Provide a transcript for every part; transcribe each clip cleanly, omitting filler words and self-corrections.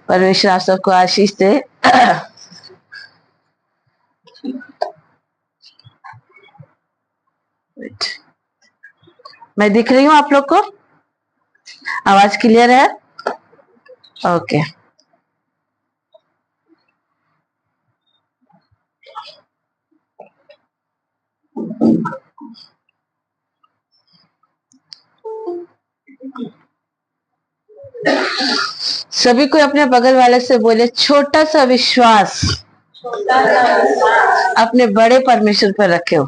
परमेश्वर आप सबको आशीष दे। मैं दिख रही हूँ आप लोग को? आवाज क्लियर है? ओके। सभी को अपने बगल वाले से बोले, छोटा सा विश्वास अपने बड़े परमेश्वर पर रखे हो।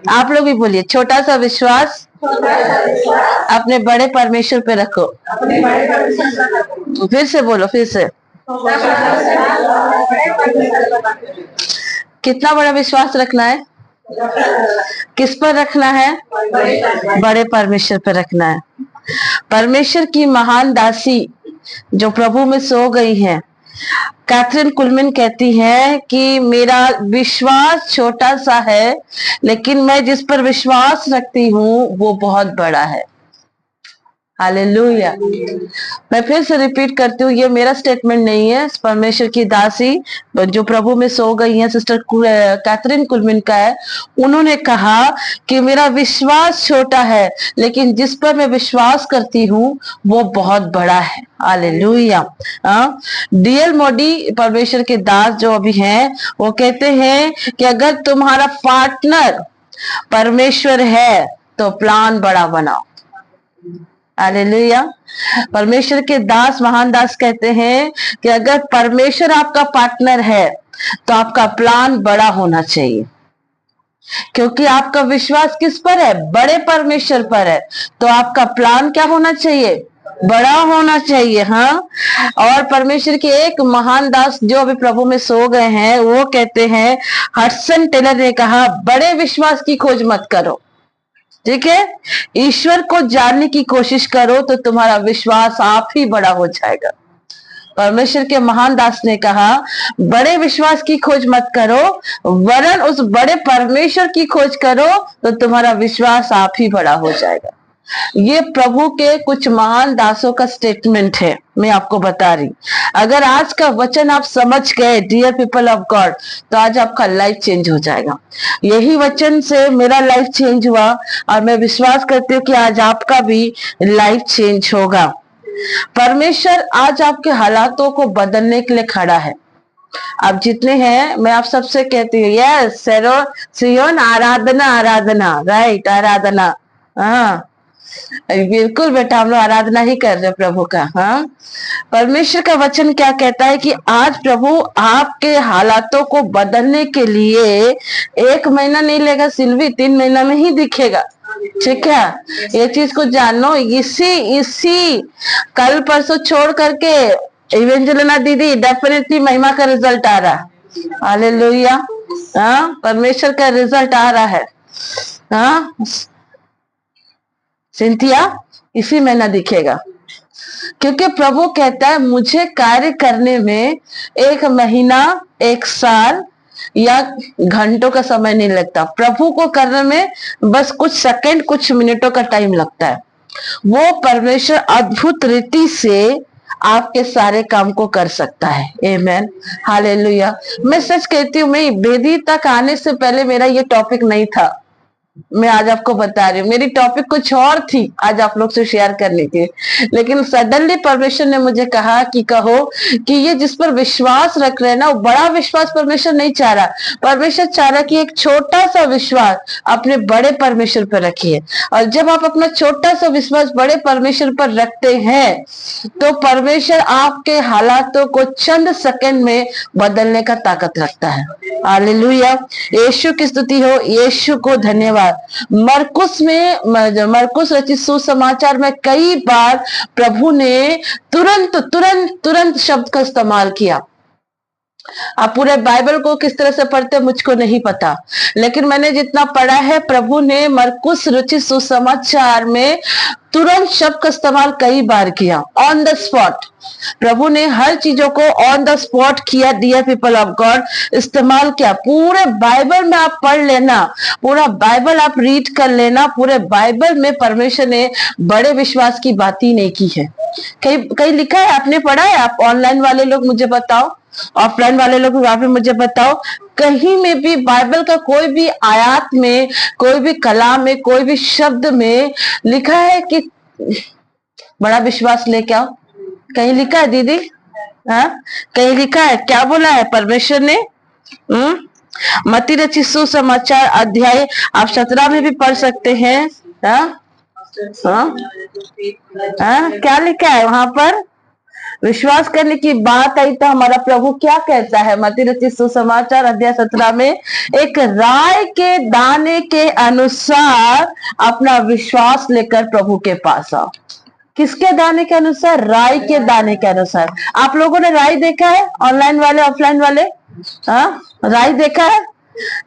आप लोग भी बोलिए, छोटा सा विश्वास अपने बड़े परमेश्वर पे रखो। फिर से बोलो, फिर से। कितना बड़ा विश्वास रखना है? किस पर रखना है? बड़े परमेश्वर पर रखना है। परमेश्वर की महान दासी जो प्रभु में सो गई हैं, कैथरीन कुलमैन कहती है कि मेरा विश्वास छोटा सा है, लेकिन मैं जिस पर विश्वास रखती हूँ वो बहुत बड़ा है। हालेलुया। मैं फिर से रिपीट करती हूँ, ये मेरा स्टेटमेंट नहीं है, परमेश्वर की दासी जो प्रभु में सो गई है, सिस्टर कैथरीन कुलमैन का है। उन्होंने कहा कि मेरा विश्वास छोटा है, लेकिन जिस पर मैं विश्वास करती हूँ वो बहुत बड़ा है। हालेलुया। डीएल मोडी परमेश्वर के दास जो अभी हैं, वो कहते हैं कि अगर तुम्हारा पार्टनर परमेश्वर है तो प्लान बड़ा बनाओ। हालेलुया। परमेश्वर के दास, महान दास कहते हैं कि अगर परमेश्वर आपका पार्टनर है तो आपका प्लान बड़ा होना चाहिए, क्योंकि आपका विश्वास किस पर है? बड़े परमेश्वर पर है। तो आपका प्लान क्या होना चाहिए? बड़ा होना चाहिए। हाँ। और परमेश्वर के एक महान दास जो अभी प्रभु में सो गए हैं, वो कहते हैं, हडसन टेलर ने कहा, बड़े विश्वास की खोज मत करो, ठीक है? ईश्वर को जानने की कोशिश करो तो तुम्हारा विश्वास आप ही बड़ा हो जाएगा। परमेश्वर के महान दास ने कहा, बड़े विश्वास की खोज मत करो, वरन उस बड़े परमेश्वर की खोज करो तो तुम्हारा विश्वास आप ही बड़ा हो जाएगा। ये प्रभु के कुछ महान दासों का स्टेटमेंट है, मैं आपको बता रही। अगर आज का वचन आप समझ गए, डियर पीपल ऑफ गॉड, तो आज आपका लाइफ चेंज हो जाएगा। यही वचन से मेरा लाइफ चेंज हुआ और मैं विश्वास करती हूँ कि आज आपका भी लाइफ चेंज होगा। परमेश्वर आज आपके हालातों को बदलने के लिए खड़ा है। आप जितने हैं, मैं आप सबसे कहती हूँ, यस सियोन, आराधना आराधना, राइट, आराधना। हाँ बिल्कुल बेटा, हम लोग आराधना ही कर रहे प्रभु का। हाँ, परमेश्वर का वचन क्या कहता है कि आज प्रभु आपके हालातों को बदलने के लिए 1 महीना नहीं लेगा सिल्वी, 3 महीना में ही दिखेगा। ठीक है, ये चीज को जानो। इसी कल परसों छोड़ करके इवेंजेलिना दीदी डेफिनेटली महिमा का रिजल्ट आ रहा है। हालेलुया। हाँ, परमेश्वर का रिजल्ट आ रहा है। हाँ सिंथिया, इसी महीना दिखेगा, क्योंकि प्रभु कहता है मुझे कार्य करने में 1 महीना, 1 साल या घंटों का समय नहीं लगता। प्रभु को करने में बस कुछ सेकंड, कुछ मिनटों का टाइम लगता है। वो परमेश्वर अद्भुत रीति से आपके सारे काम को कर सकता है। आमेन, हालेलुया। मैं सच कहती हूँ, मैं वेदी तक आने से पहले मेरा ये टॉपिक नहीं था। मैं आज आपको बता रही हूँ, मेरी टॉपिक कुछ और थी आज आप लोग से शेयर करने की, लेकिन सडनली परमेश्वर ने मुझे कहा कि कहो कि ये जिस पर विश्वास रख रहे हैं ना, वो बड़ा विश्वास परमेश्वर नहीं चाह रहा। परमेश्वर चाह रहा कि एक छोटा सा विश्वास अपने बड़े परमेश्वर पर रखिए। और जब आप अपना छोटा सा विश्वास बड़े परमेश्वर पर रखते हैं तो परमेश्वर आपके हालातों को चंद सेकंड में बदलने का ताकत रखता है। हालेलुया। यीशु की स्तुति हो, यीशु को धन्यवाद। मरकुस रचित सुसमाचार में कई बार प्रभु ने तुरंत शब्द का इस्तेमाल किया। आप पूरे बाइबल को किस तरह से पढ़ते मुझको नहीं पता, लेकिन मैंने जितना पढ़ा है, प्रभु ने मरकुस रचित सुसमाचार में तुरंत शब्द का इस्तेमाल कई बार किया, ऑन द स्पॉट। प्रभु ने हर चीजों को ऑन द स्पॉट किया। डियर पीपल ऑफ गॉड, इस्तेमाल किया। पूरे बाइबल में आप पढ़ लेना, पूरा बाइबल आप रीड कर लेना, पूरे बाइबल में परमेश्वर ने बड़े विश्वास की बात ही नहीं की है। कहीं कहीं लिखा है? आपने पढ़ा है? आप ऑनलाइन वाले लोग मुझे बताओ, ऑफलाइन वाले लोग वहां पे मुझे बताओ, कहीं में भी बाइबल का कोई भी आयत में, कोई भी कलाम में, कोई भी शब्द में लिखा है कि बड़ा विश्वास लेके आओ? कहीं लिखा है दीदी? हाँ, कहीं लिखा है? क्या बोला है परमेश्वर ने? मत्ती रचित सुसमाचार अध्याय आप 17 में भी पढ़ सकते हैं। हाँ? हाँ? हाँ? क्या लिखा है वहां पर? विश्वास करने की बात आई तो हमारा प्रभु क्या कहता है? मत्ती रचित सुसमाचार अध्याय 17 में, एक राय के दाने के अनुसार अपना विश्वास लेकर प्रभु के पास आओ। किसके दाने के अनुसार? राय के दाने के अनुसार। आप लोगों ने राय देखा है? ऑनलाइन वाले, ऑफलाइन वाले? हाँ, राय देखा है?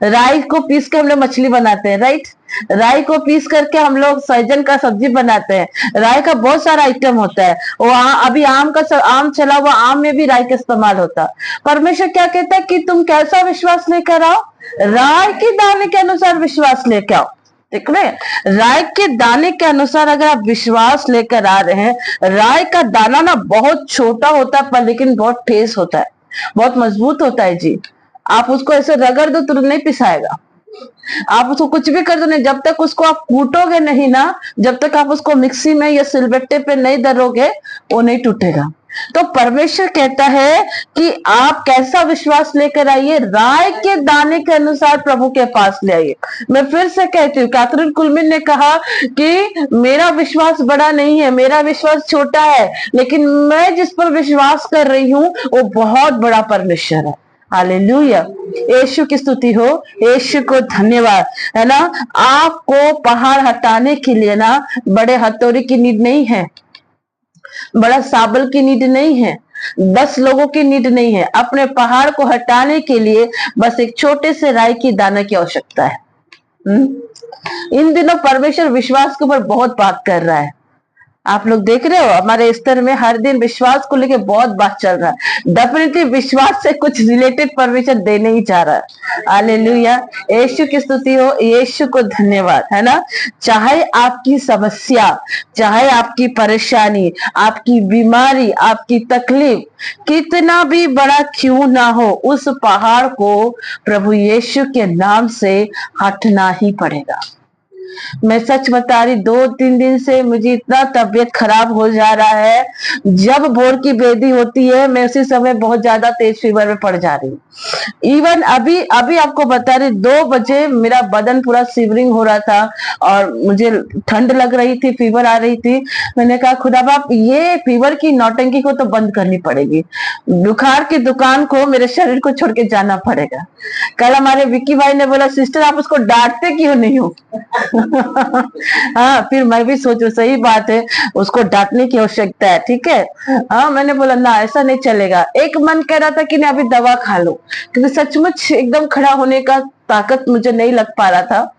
राई को पीस के हम लोग मछली बनाते हैं, राइट? राई को पीस करके हम लोग सहजन का सब्जी बनाते हैं। राई का बहुत सारा आइटम होता है। वो अभी आम चला हुआ, आम में भी राई का इस्तेमाल होता है। परमेश्वर क्या कहता है कि तुम कैसा विश्वास लेकर आओ? राय के दाने के अनुसार विश्वास लेकर आओ। देख रहे, राय के दाने के अनुसार अगर आप विश्वास लेकर आ रहे हैं। राय का दाना ना बहुत छोटा होता है, पर लेकिन बहुत तेज होता है, बहुत मजबूत होता है जी। आप उसको ऐसे रगड़ दो तुरंत नहीं पिसाएगा। आप उसको कुछ भी कर दो नहीं, जब तक उसको आप कूटोगे नहीं ना, जब तक आप उसको मिक्सी में या सिलबट्टे पे नहीं दरोगे, वो नहीं टूटेगा। तो परमेश्वर कहता है कि आप कैसा विश्वास लेकर आइए? राय के दाने के अनुसार प्रभु के पास ले आइए। मैं फिर से कहती हूँ, कैथरीन कुलमिन ने कहा कि मेरा विश्वास बड़ा नहीं है, मेरा विश्वास छोटा है, लेकिन मैं जिस पर विश्वास कर रही हूँ वो बहुत बड़ा परमेश्वर है। हालेलुया, यीशु की स्तुति हो, यीशु को धन्यवाद। है ना? आपको पहाड़ हटाने के लिए ना बड़े हथौड़ी की नीड नहीं है, बड़ा साबल की नीड नहीं है, 10 लोगों की नीड नहीं है। अपने पहाड़ को हटाने के लिए बस एक छोटे से राई की दाना की आवश्यकता है। इन दिनों परमेश्वर विश्वास के ऊपर बहुत बात कर रहा है। आप लोग देख रहे हो, हमारे स्तर में हर दिन विश्वास को लेके बहुत बात चल रहा है। डेफिनेटली विश्वास से कुछ रिलेटेड परमेश्वर देने ही चाह रहा है। हालेलुया, यीशु की स्तुति हो, यीशु को धन्यवाद। है ना? चाहे आपकी समस्या, चाहे आपकी परेशानी, आपकी बीमारी, आपकी तकलीफ कितना भी बड़ा क्यों ना हो, उस पहाड़ को प्रभु यीशु के नाम से हटना ही पड़ेगा। मैं सच बता रही, 2-3 दिन से मुझे इतना तबीयत खराब हो जा रहा है। जब भोर की बेदी होती है, मैं उसी समय बहुत ज्यादा तेज फीवर में पड़ जा रही हूँ। इवन अभी आपको बता रही, 2 बजे मेरा बदन पूरा शिवरिंग हो रहा था और मुझे ठंड लग रही थी, फीवर आ रही थी। मैंने कहा खुदा बाप, ये फीवर की नौटंकी को तो बंद करनी पड़ेगी। बुखार की दुकान को मेरे शरीर को छोड़ के जाना पड़ेगा। कल हमारे विक्की भाई ने बोला, सिस्टर आप उसको डांटते क्यों नहीं हो? हाँ, फिर मैं भी सोचू सही बात है, उसको डांटने की आवश्यकता है। ठीक है, हाँ, मैंने बोला ना, ऐसा नहीं चलेगा। एक मन कह रहा था कि नहीं अभी दवा खा लो, क्योंकि सचमुच एकदम खड़ा होने का ताकत मुझे नहीं लग पा रहा था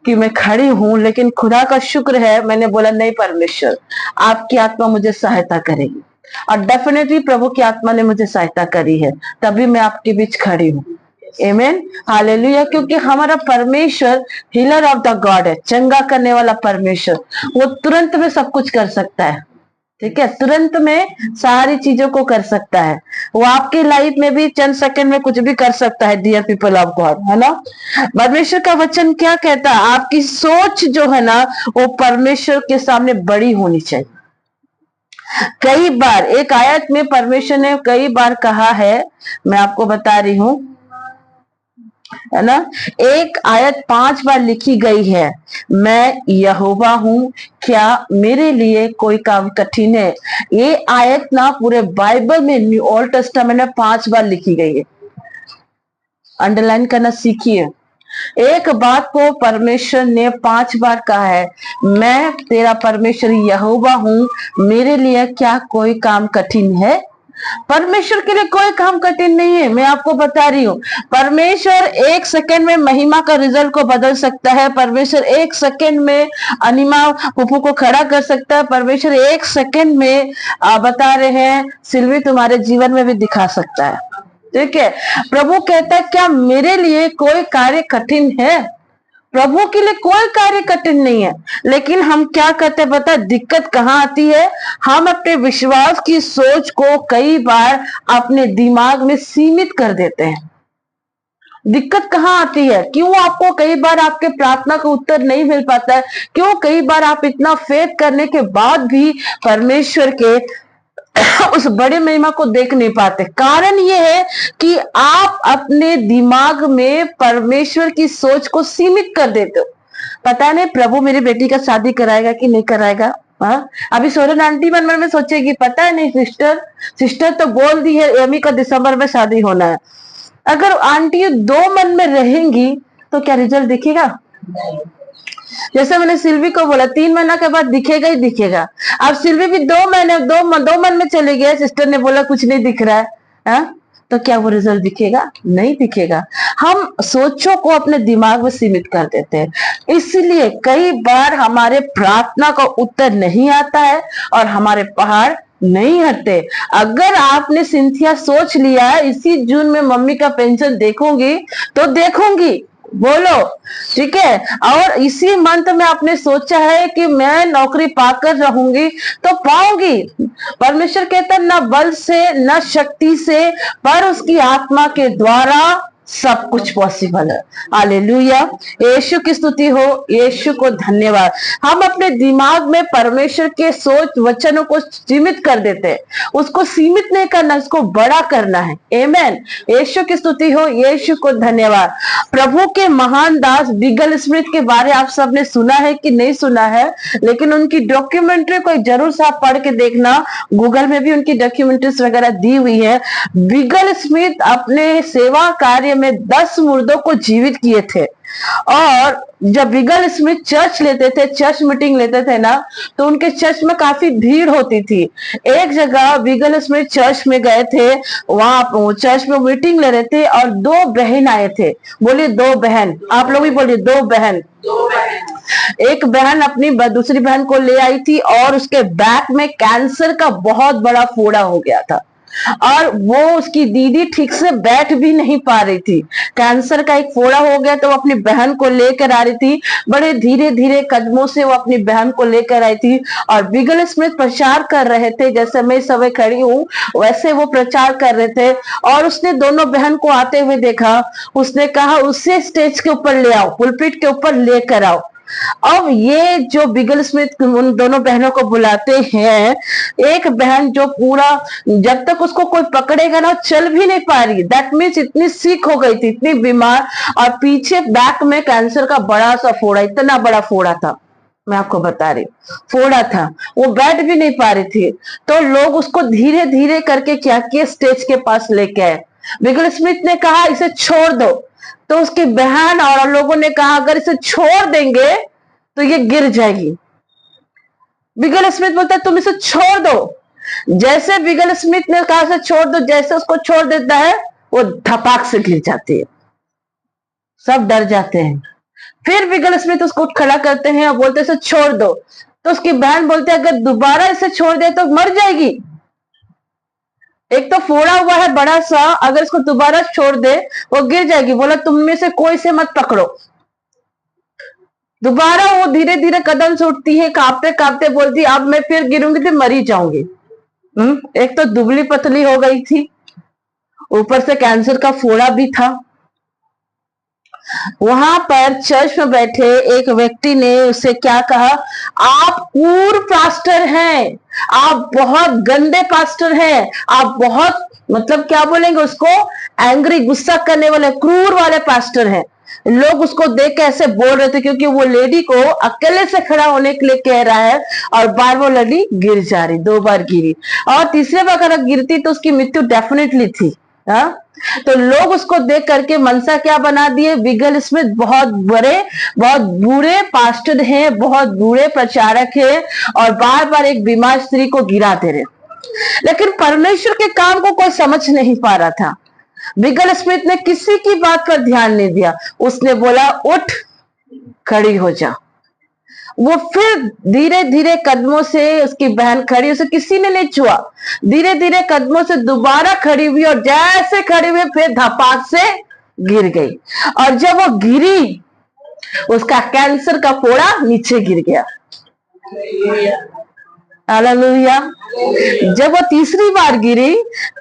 कि मैं खड़ी हूं। लेकिन खुदा का शुक्र है, मैंने बोला नहीं परमेश्वर, आपकी आत्मा मुझे सहायता करेगी। और डेफिनेटली प्रभु की आत्मा ने मुझे सहायता करी है, तभी मैं आपके बीच खड़ी हूँ। आमेन, हालेलुया। क्योंकि हमारा परमेश्वर हीलर ऑफ द गॉड है, चंगा करने वाला परमेश्वर। वो तुरंत में सब कुछ कर सकता है। ठीक है, तुरंत में सारी चीजों को कर सकता है। वो आपकी लाइफ में भी चंद सेकंड में कुछ भी कर सकता है, डियर पीपल ऑफ गॉड। है ना? परमेश्वर का वचन क्या कहता है? आपकी सोच जो है ना, वो परमेश्वर के सामने बड़ी होनी चाहिए। कई बार एक आयत में परमेश्वर ने कई बार कहा है, मैं आपको बता रही हूं, है ना? एक आयत 5 बार लिखी गई है, मैं यहोवा हूं, क्या मेरे लिए कोई काम कठिन है? ये आयत ना पूरे बाइबल में, न्यू ओल्ड टेस्टामेंट में 5 बार लिखी गई है। अंडरलाइन करना सीखिए। एक बात को परमेश्वर ने 5 बार कहा है, मैं तेरा परमेश्वर यहोवा हूं, मेरे लिए क्या कोई काम कठिन है? परमेश्वर के लिए कोई काम कठिन नहीं है। मैं आपको बता रही हूँ, परमेश्वर 1 सेकंड में महिमा का रिजल्ट को बदल सकता है। परमेश्वर 1 सेकंड में अनिमा पुप्पू को खड़ा कर सकता है। परमेश्वर 1 सेकंड में बता रहे हैं सिल्वी तुम्हारे जीवन में भी दिखा सकता है। ठीक है, प्रभु कहता है क्या मेरे लिए कोई कार्य कठिन है? प्रभु के लिए कोई कार्य कठिन नहीं है। लेकिन हम क्या करते हैं पता, दिक्कत कहाँ आती है? हम अपने विश्वास की सोच को कई बार अपने दिमाग में सीमित कर देते हैं। दिक्कत कहाँ आती है? क्यों आपको कई बार आपके प्रार्थना का उत्तर नहीं मिल पाता है? क्यों कई बार आप इतना फेथ करने के बाद भी परमेश्वर के उस बड़े महिमा को देख नहीं पाते? कारण ये है कि आप अपने दिमाग में परमेश्वर की सोच को सीमित कर देते हो। पता नहीं प्रभु मेरी बेटी का शादी कराएगा कि नहीं कराएगा। हाँ, अभी सोरन आंटी मन में सोचेगी पता है नहीं, सिस्टर तो बोल दी है एमी का दिसंबर में शादी होना है। अगर आंटी 2 मन में रहेंगी तो क्या रिजल्ट दिखेगा? जैसे मैंने सिल्वी को बोला 3 महीना के बाद दिखेगा ही दिखेगा। अब सिल्वी भी 2 मन में चले गए, सिस्टर ने बोला कुछ नहीं दिख रहा है, तो क्या वो रिजल्ट दिखेगा? नहीं दिखेगा। हम सोचों को अपने दिमाग में सीमित कर देते हैं, इसलिए कई बार हमारे प्रार्थना का उत्तर नहीं आता है और हमारे पहाड़ नहीं हटते। अगर आपने सिंथिया सोच लिया है इसी जून में मम्मी का पेंशन देखूंगी तो देखूंगी, बोलो, ठीक है, और इसी मंथ में आपने सोचा है कि मैं नौकरी पाकर रहूंगी तो पाऊंगी। परमेश्वर कहता है न बल से न शक्ति से पर उसकी आत्मा के द्वारा सब कुछ पॉसिबल है। हालेलुया, यीशु की स्तुति हो, यीशु को धन्यवाद। हम अपने दिमाग में परमेश्वर के सोच वचनों को सीमित कर देते हैं। उसको सीमित नहीं करना, उसको बड़ा करना है। आमेन, यीशु की स्तुति हो, यीशु को धन्यवाद। प्रभु के महान दास बिगल स्मिथ के बारे आप सबने सुना है कि नहीं सुना है, लेकिन उनकी डॉक्यूमेंट्री को जरूर से आप पढ़ के देखना। गूगल में भी उनकी डॉक्यूमेंट्रीज वगैरह दी हुई है। बिगल स्मिथ अपने सेवा कार्य में 10 मुर्दों को जीवित किए थे। और जब बिगल स्मिथ चर्च लेते थे, चर्च मीटिंग लेते थे ना, तो उनके चर्च में काफी भीड़ होती थी। एक जगह बिगल स्मिथ चर्च में गए थे, वहां चर्च में मीटिंग ले रहे थे और 2 बहन आए थे। बोलिए 2 बहन, आप लोग भी बोलिए 2 बहन। एक बहन अपनी दूसरी बहन को ले आई थी और उसके बैक में कैंसर का बहुत बड़ा फोड़ा हो गया था और वो उसकी दीदी ठीक से बैठ भी नहीं पा रही थी। कैंसर का एक फोड़ा हो गया तो वो अपनी बहन को लेकर आ रही थी। बड़े धीरे धीरे कदमों से वो अपनी बहन को लेकर आई थी और बिगल स्मिथ प्रचार कर रहे थे। जैसे मैं समय खड़ी हूँ वैसे वो प्रचार कर रहे थे और उसने दोनों बहन को आते हुए देखा। उसने कहा उसे स्टेज के ऊपर ले आओ, पुलपिट के ऊपर लेकर आओ। अब ये जो बिगल स्मिथ उन दोनों बहनों को बुलाते हैं, एक बहन जो पूरा जब तक उसको कोई पकड़ेगा ना चल भी नहीं पा रही, दैट मीन्स इतनी सीक हो गई थी, इतनी बीमार, और पीछे बैक में कैंसर का बड़ा सा फोड़ा, इतना बड़ा फोड़ा था, मैं आपको बता रही फोड़ा था, वो बैठ भी नहीं पा रही थी। तो लोग उसको धीरे धीरे करके क्या किए, स्टेज के पास लेके आए। बिगल स्मिथ ने कहा इसे छोड़ दो, तो उसकी बहन और लोगों ने कहा अगर इसे छोड़ देंगे तो ये गिर जाएगी। बिगल स्मिथ बोलता है तुम इसे छोड़ दो। जैसे बिगल स्मिथ ने कहा इसे छोड़ दो, जैसे उसको छोड़ देता है वो धपाक से गिर जाती है, सब डर जाते हैं। फिर बिगल स्मिथ उसको खड़ा करते हैं और बोलते इसे छोड़ दो। तो उसकी बहन बोलते है अगर दोबारा इसे छोड़ दे तो मर जाएगी, एक तो फोड़ा हुआ है बड़ा सा, अगर इसको दोबारा छोड़ दे वो गिर जाएगी। बोला तुम में से कोई से मत पकड़ो। दोबारा वो धीरे धीरे कदम से उठती है, कांपते कांपते बोलती अब मैं फिर गिरूंगी तो मरी जाऊंगी। एक तो दुबली पतली हो गई थी, ऊपर से कैंसर का फोड़ा भी था। वहां पर चर्च में बैठे एक व्यक्ति ने उसे क्या कहा, आप पूर्व पास्टर हैं, आप बहुत गंदे पास्टर हैं, आप बहुत मतलब क्या बोलेंगे उसको, एंग्री, गुस्सा करने वाले, क्रूर वाले पास्टर हैं। लोग उसको देख के ऐसे बोल रहे थे क्योंकि वो लेडी को अकेले से खड़ा होने के लिए कह रहा है और बार वो लेडी गिर जा रही, 2 बार गिरी और तीसरे बार अगर गिरती तो उसकी मृत्यु डेफिनेटली थी। हाँ, तो लोग उसको देख करके मनसा क्या बना दिए, बिगल स्मिथ बहुत बुरे पास्टर हैं, बहुत बुरे प्रचारक हैं और बार बार एक बीमार स्त्री को गिरा दे रहे। लेकिन परमेश्वर के काम को कोई समझ नहीं पा रहा था। बिगल स्मिथ ने किसी की बात पर ध्यान नहीं दिया। उसने बोला उठ, खड़ी हो जा। वो फिर धीरे धीरे कदमों से, उसकी बहन खड़ी, उसे किसी ने नहीं छुआ, धीरे धीरे कदमों से दोबारा खड़ी हुई और जैसे खड़ी हुई फिर धपाक से गिर गई। और जब वो गिरी, उसका कैंसर का फोड़ा नीचे गिर गया। हालेलुया। जब वो तीसरी बार गिरी,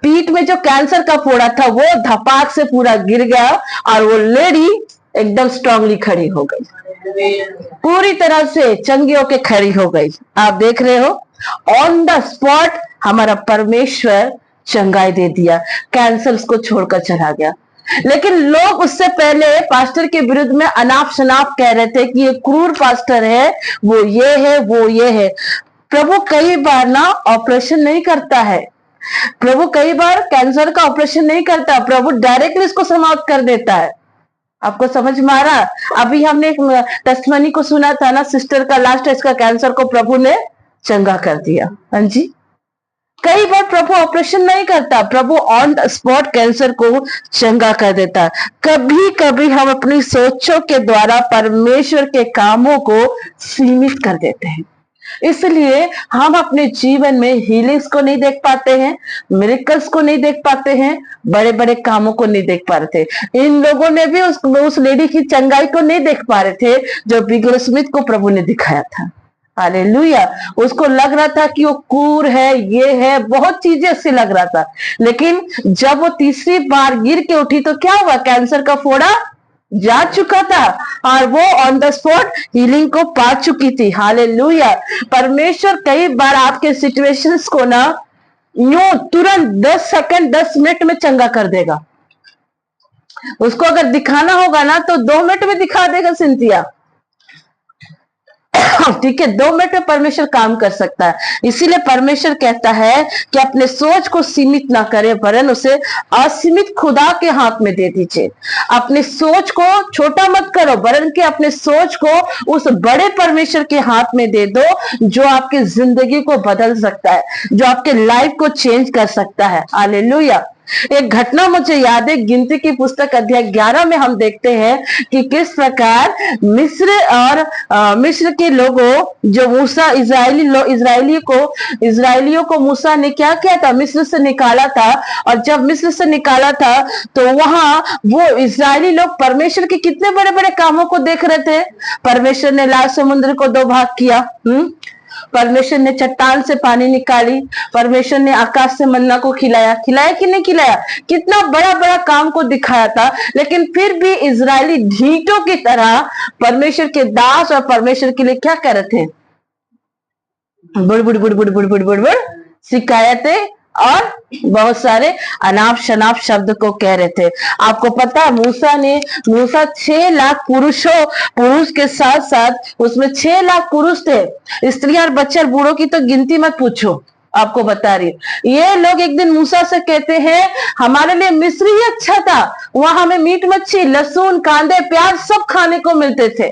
पीठ में जो कैंसर का फोड़ा था वो धपाक से पूरा गिर गया और वो लेडी एकदम स्ट्रांगली खड़ी हो गई, पूरी तरह से चंगी होके खड़ी हो गई। आप देख रहे हो, ऑन द स्पॉट हमारा परमेश्वर चंगाई दे दिया, कैंसर उसको छोड़कर चला गया। लेकिन लोग उससे पहले पास्टर के विरुद्ध में अनाप शनाप कह रहे थे कि ये क्रूर पास्टर है, वो ये है, वो ये है। प्रभु कई बार ना ऑपरेशन नहीं करता है, प्रभु कई बार कैंसर का ऑपरेशन नहीं करता, प्रभु डायरेक्टली इसको समाप्त कर देता है। आपको समझ में आ रहा? अभी हमने एक टेस्टमनी को सुना था ना, सिस्टर का लास्ट इसका कैंसर को प्रभु ने चंगा कर दिया। हाँ जी, कई बार प्रभु ऑपरेशन नहीं करता, प्रभु ऑन द स्पॉट कैंसर को चंगा कर देता। कभी कभी हम अपनी सोचों के द्वारा परमेश्वर के कामों को सीमित कर देते हैं, इसलिए हम अपने जीवन में हीलिंग्स को नहीं देख पाते हैं, मिरेकल्स को नहीं देख पाते हैं, बड़े बड़े कामों को नहीं देख पा रहे थे। इन लोगों ने भी उस लेडी की चंगाई को नहीं देख पा रहे थे जो बिगल स्मिथ को प्रभु ने दिखाया था। हालेलुया। उसको लग रहा था कि वो क्रूर है, ये है, बहुत चीजें उससे लग रहा था। लेकिन जब वो तीसरी बार गिर के उठी तो क्या हुआ, कैंसर का फोड़ा जा चुका था और वो ऑन द स्पॉट हीलिंग को पा चुकी थी। हालेलुया। परमेश्वर कई बार आपके सिचुएशंस को ना यूं तुरंत 10 सेकंड 10 मिनट में चंगा कर देगा। उसको अगर दिखाना होगा ना तो 2 मिनट में दिखा देगा सिंथिया। ठीक है, 2 मिनट में परमेश्वर काम कर सकता है। इसीलिए परमेश्वर कहता है कि अपने सोच को सीमित ना करें, वरन उसे असीमित खुदा के हाथ में दे दीजिए। अपनी सोच को छोटा मत करो, वरन कि अपने सोच को उस बड़े परमेश्वर के हाथ में दे दो जो आपकी जिंदगी को बदल सकता है, जो आपके लाइफ को चेंज कर सकता है। हालेलुया। एक घटना मुझे याद है, गिनती की पुस्तक अध्याय 11 में हम देखते हैं कि किस प्रकार मिस्र के लोगों जो मूसा इजराइलियों को मूसा ने क्या किया था, मिस्र से निकाला था। और जब मिस्र से निकाला था तो वहां वो इजरायली लोग परमेश्वर के कितने बड़े बड़े कामों को देख रहे थे। परमेश्वर ने लाल समुद्र को 2 भाग किया, परमेश्वर ने चट्टान से पानी निकाली, परमेश्वर ने आकाश से मन्ना को खिलाया कि नहीं खिलाया, कितना बड़ा बड़ा काम को दिखाया था। लेकिन फिर भी इजरायली ढीठों की तरह परमेश्वर के दास और परमेश्वर के लिए क्या कर रहे थे, बुड़ बुड़ बुड़ बुड़ बुड़ बुड़ बुड़ बुड़ शिकायतें और बहुत सारे अनाप शनाप शब्द को कह रहे थे। आपको पता है मूसा 6 लाख पुरुष के साथ साथ उसमें 6 लाख पुरुष थे, स्त्रियां और बच्चे और बूढ़ों की तो गिनती मत पूछो। आपको बता रही, ये लोग एक दिन मूसा से कहते हैं हमारे लिए मिस्र ही अच्छा था, वहां हमें मीट मच्छी लहसुन कांदे प्याज सब खाने को मिलते थे।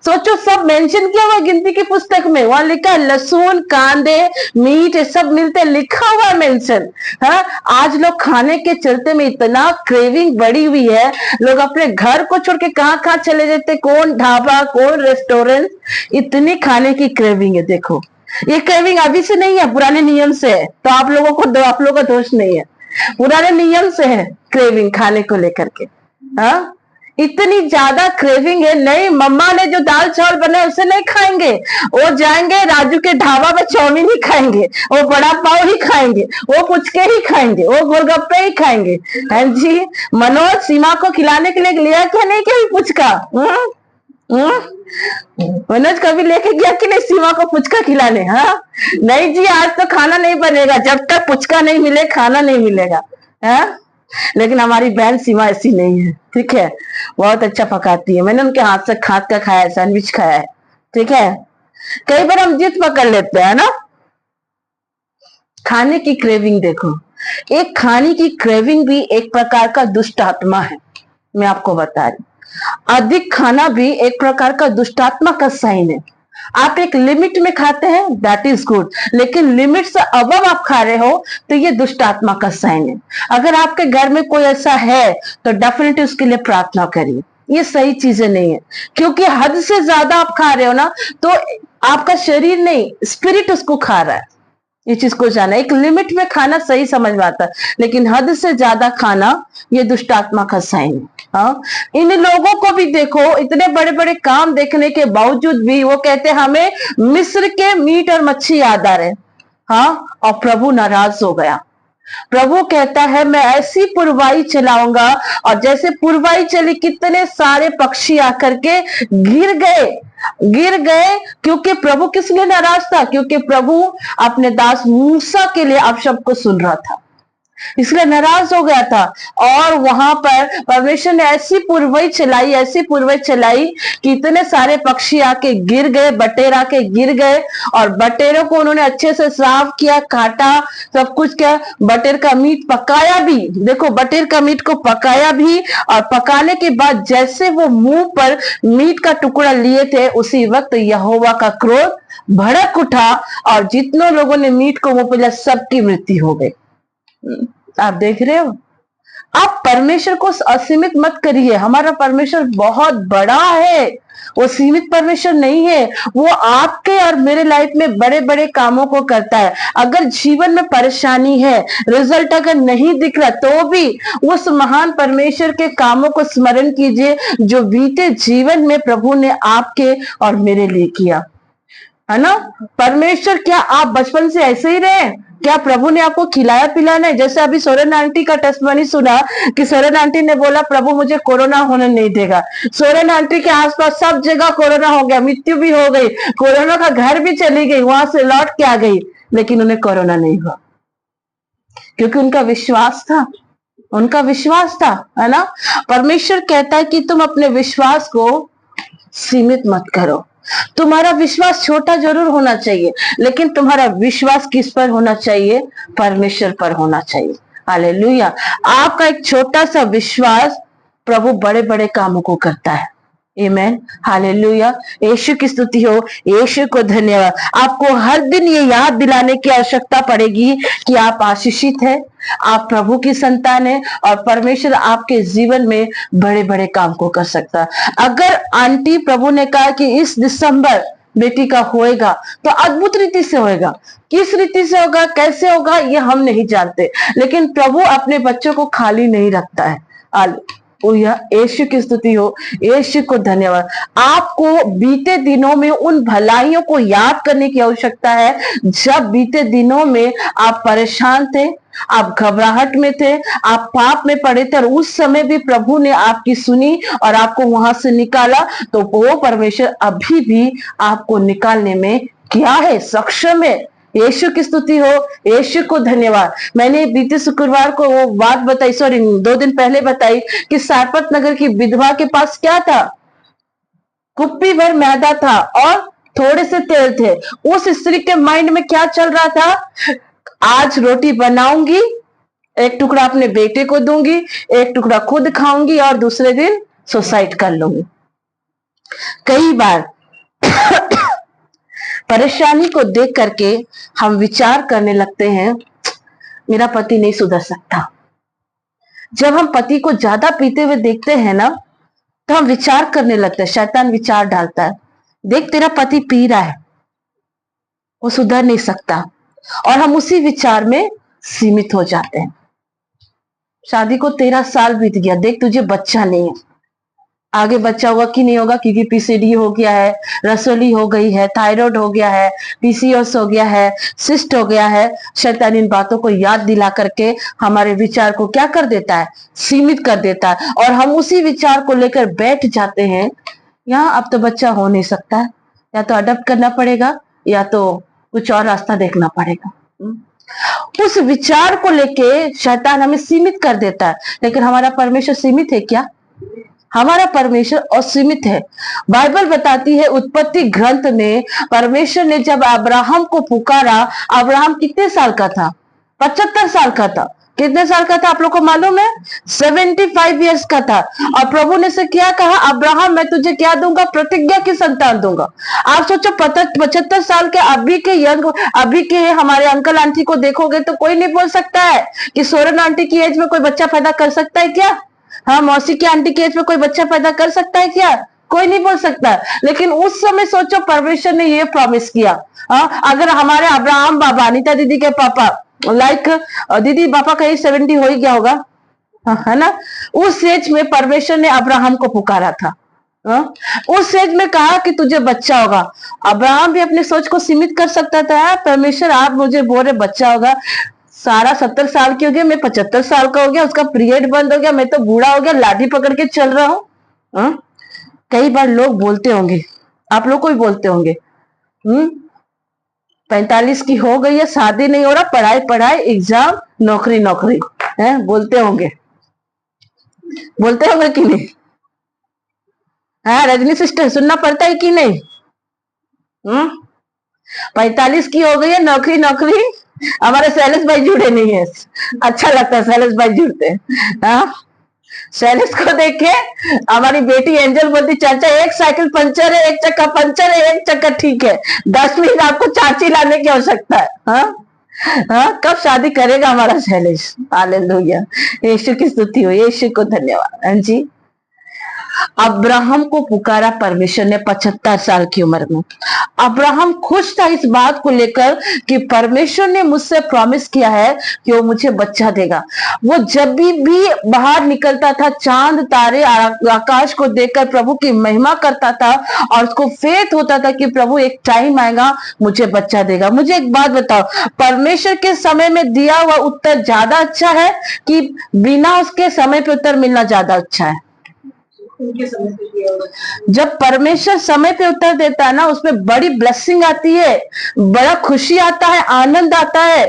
सोचो, सब मेंशन किया हुआ गिनती की पुस्तक में, वहां लिखा है लहसुन कांदे मीट सब मिलते, लिखा हुआ मेंशन। हाँ, आज लोग खाने के चलते में इतना क्रेविंग बढ़ी हुई है, लोग अपने घर को छोड़ के कहाँ चले जाते, कौन ढाबा कौन रेस्टोरेंट, इतनी खाने की क्रेविंग है। देखो, ये क्रेविंग अभी से नहीं है, पुराने नियम से है, तो आप लोगों का दोष नहीं है, पुराने नियम से है क्रेविंग खाने को लेकर के। हाँ, इतनी ज्यादा क्रेविंग है। नहीं, मम्मा ने जो दाल चावल बनाए उसे नहीं खाएंगे, वो जाएंगे राजू के ढाबा पे चाउमीन ही खाएंगे, वो बड़ा पाव ही खाएंगे, वो पुचके ही खाएंगे, वो गोलगप्पे ही खाएंगे। हाँ जी, मनोज सीमा को खिलाने के लिए लिया क्या नहीं क्या पुचका? मनोज कभी लेके गया कि नहीं सीमा को पुचका खिलाने? हाँ, नहीं जी, आज तो खाना नहीं बनेगा, जब तक पुचका नहीं मिले खाना नहीं मिलेगा। हाँ, लेकिन हमारी बहन सीमा ऐसी नहीं है, ठीक है, बहुत अच्छा पकाती है। मैंने उनके हाथ से खाद का खाया है, सैंडविच खाया है, ठीक है। कई बार हम जिद पकड़ लेते हैं ना, खाने की क्रेविंग। देखो, एक खाने की क्रेविंग भी एक प्रकार का दुष्ट आत्मा है, मैं आपको बता रही। अधिक खाना भी एक प्रकार का दुष्टात्मा का साइन है। आप एक लिमिट में खाते हैं, दैट इज गुड, लेकिन लिमिट से अबव आप खा रहे हो तो ये दुष्ट आत्मा का साइन है। अगर आपके घर में कोई ऐसा है तो डेफिनेटली उसके लिए प्रार्थना करिए। ये सही चीजें नहीं है, क्योंकि हद से ज्यादा आप खा रहे हो ना, तो आपका शरीर नहीं, स्पिरिट उसको खा रहा है। ये चीज को जाना, एक लिमिट में खाना सही समझ में आता है, लेकिन हद से ज्यादा खाना ये दुष्ट आत्मा का साइन है। हाँ, इन लोगों को भी देखो, इतने बड़े बड़े काम देखने के बावजूद भी वो कहते हैं हमें मिस्र के मीट और मच्छी याद आ रहे। हाँ, और प्रभु नाराज हो गया। प्रभु कहता है मैं ऐसी पुरवाई चलाऊंगा, और जैसे पुरवाई चली कितने सारे पक्षी आकर के गिर गए। क्योंकि प्रभु किस लिए नाराज था? क्योंकि प्रभु अपने दास मूसा के लिए अपशब्द को सुन रहा था, इसलिए नाराज हो गया था। और वहां पर परमेश्वर ने ऐसी पुरवई चलाई कि इतने सारे पक्षी आके गिर गए, बटेर आके गिर गए, और बटेरों को उन्होंने अच्छे से साफ किया, काटा, सब कुछ किया, बटेर का मीट पकाया भी। देखो, बटेर का मीट को पकाया भी, और पकाने के बाद जैसे वो मुंह पर मीट का टुकड़ा लिए थे, उसी वक्त यहोवा का क्रोध भड़क उठा, और जितने लोगों ने मीट को मुंह पे लिया सबकी मृत्यु हो गई। आप देख रहे हो, आप परमेश्वर को असीमित मत करिए। हमारा परमेश्वर बहुत बड़ा है, वो सीमित परमेश्वर नहीं है। वो आपके और मेरे लाइफ में बड़े बड़े कामों को करता है। अगर जीवन में परेशानी है, रिजल्ट अगर नहीं दिख रहा, तो भी उस महान परमेश्वर के कामों को स्मरण कीजिए जो बीते जीवन में प्रभु ने आपके और मेरे लिए किया, है ना। परमेश्वर, क्या आप बचपन से ऐसे ही रहे? क्या प्रभु ने आपको खिलाया पिलाया है? जैसे अभी सोरेन आंटी का टेस्टमनी सुना कि सोरेन आंटी ने बोला प्रभु मुझे कोरोना होने नहीं देगा। सोरेन आंटी के आसपास सब जगह कोरोना हो गया, मृत्यु भी हो गई, कोरोना का घर भी चली गई, वहां से लौट के आ गई, लेकिन उन्हें कोरोना नहीं हुआ, क्योंकि उनका विश्वास था, है ना। परमेश्वर कहता है कि तुम अपने विश्वास को सीमित मत करो। तुम्हारा विश्वास छोटा जरूर होना चाहिए, लेकिन तुम्हारा विश्वास किस पर होना चाहिए? परमेश्वर पर होना चाहिए। हालेलुया। आपका एक छोटा सा विश्वास प्रभु बड़े बड़े कामों को करता है। आमेन, हालेलुया। यीशु की स्तुति हो, यीशु को धन्यवाद। आपको हर दिन ये याद दिलाने की आवश्यकता पड़ेगी कि आप आशीषित हैं, आप प्रभु की संतान हैं, और परमेश्वर आपके जीवन में बड़े बड़े काम को कर सकता है। अगर आंटी, प्रभु ने कहा कि इस दिसंबर बेटी का होएगा, तो अद्भुत रीति से होएगा। किस रीति से होगा, कैसे होगा, ये हम नहीं जानते, लेकिन प्रभु अपने बच्चों को खाली नहीं रखता है। यीशु की स्तुति हो, यीशु को धन्यवाद। आपको बीते दिनों में उन भलाइयों को याद करने की आवश्यकता है जब बीते दिनों में आप परेशान थे, आप घबराहट में थे, आप पाप में पड़े थे, और उस समय भी प्रभु ने आपकी सुनी और आपको वहां से निकाला। तो वो परमेश्वर अभी भी आपको निकालने में क्या है, सक्षम है। यीशु की स्तुति हो, यीशु को धन्यवाद। मैंने बीते शुक्रवार को वो बात बताई, 2 दिन पहले बताई कि सारपत नगर की विधवा के पास क्या था? कुप्पी भर मैदा था और थोड़े से तेल थे। उस स्त्री के माइंड में क्या चल रहा था? आज रोटी बनाऊंगी, एक टुकड़ा अपने बेटे को दूंगी, एक टुकड़ा खुद खाऊंगी, और दूसरे दिन सुसाइड कर लूंगी। कई बार परेशानी को देख करके हम विचार करने लगते हैं मेरा पति नहीं सुधर सकता। जब हम पति को ज्यादा पीते हुए देखते हैं ना, तो हम विचार करने लगते हैं, शैतान विचार डालता है, देख तेरा पति पी रहा है, वो सुधर नहीं सकता, और हम उसी विचार में सीमित हो जाते हैं। शादी को 13 साल बीत गया, देख तुझे बच्चा नहीं है, आगे बच्चा होगा कि नहीं होगा, क्योंकि पीसीडी हो गया है, रसोली हो गई है, थायराइड हो गया है, पीसीओएस हो गया है, सिस्ट हो गया है। शैतान इन बातों को याद दिला करके हमारे विचार को क्या कर देता है? सीमित कर देता है, और हम उसी विचार को लेकर बैठ जाते हैं, यहाँ अब तो बच्चा हो नहीं सकता है, या तो अडॉप्ट करना पड़ेगा, या तो कुछ और रास्ता देखना पड़ेगा। उस विचार को लेके शैतान हमें सीमित कर देता है। लेकिन हमारा परमेश्वर सीमित है क्या? हमारा परमेश्वर असीमित है। बाइबल बताती है, उत्पत्ति ग्रंथ में परमेश्वर ने जब अब्राहम को पुकारा, अब्राहम कितने साल का था? 75 साल का था। कितने साल का था आप लोग को मालूम है? 75 ईयर्स का था। और प्रभु ने से क्या कहा? अब्राहम मैं तुझे क्या दूंगा? प्रतिज्ञा की संतान दूंगा। आप सोचो 75 साल के अभी के यंग, अभी के हमारे अंकल आंटी को देखोगे तो कोई नहीं बोल सकता है कि सोरेन आंटी की एज में कोई बच्चा पैदा कर सकता है क्या? हाँ, मौसी की आंटी की एज में कोई बच्चा पैदा कर सकता है क्या? कोई नहीं बोल सकता। लेकिन उस समय सोचो परमेश्वर ने ये प्रॉमिस किया। हाँ, अगर हमारे अब्राहम बाबा, अनीता दीदी के पापा, लाइक दीदी पापा का 70 हो ही गया होगा, है ना? उस एज में परमेश्वर ने अब्राहम को पुकारा था। उस एज में कहा कि तुझे बच्चा होगा। अब्राहम भी अपनी सोच को सीमित कर सकता था, परमेश्वर आप मुझे बोल रहे बच्चा होगा। सारा 70 साल की हो गया, मैं 75 साल का हो गया, उसका पीरियड बंद हो गया, मैं तो बूढ़ा हो गया, लाठी पकड़ के चल रहा हूँ। कई बार लोग बोलते होंगे, आप लोग को भी बोलते होंगे, 45 की हो गई है, शादी नहीं हो रहा, पढ़ाई पढ़ाई, एग्जाम, नौकरी नौकरी, है बोलते होंगे कि नहीं? हाँ, रजनी सिस्टर सुनना पड़ता है कि नहीं? 45 की हो गई है, नौकरी नौकरी। हमारे शैलेश भाई जुड़े नहीं है, अच्छा लगता है शैलेश भाई जुड़ते हैं। शैलेश को देख के हमारी बेटी एंजल बोलती चाचा एक साइकिल पंचर है, एक चक्का पंचर है, एक चक्का ठीक है, 10 मिनट आपको चाची लाने की आवश्यकता है। हाँ, कब शादी करेगा हमारा शैलेश? हालेलुया, यीशु की स्तुति हो, यीशु को धन्यवाद। हाँ जी, अब्राहम को पुकारा परमेश्वर ने 75 साल की उम्र में। अब्राहम खुश था इस बात को लेकर कि परमेश्वर ने मुझसे प्रॉमिस किया है कि वो मुझे बच्चा देगा। वो जब भी बाहर निकलता था, चांद तारे आकाश को देखकर प्रभु की महिमा करता था और उसको फेथ होता था कि प्रभु एक टाइम आएगा मुझे बच्चा देगा। मुझे एक बात बताओ, परमेश्वर के समय में दिया हुआ उत्तर ज्यादा अच्छा है कि बिना उसके समय पे उत्तर मिलना ज्यादा अच्छा है? जब परमेश्वर समय पे उत्तर देता है ना, उसमें बड़ी ब्लेसिंग आती है, बड़ा खुशी आता है, आनंद आता है।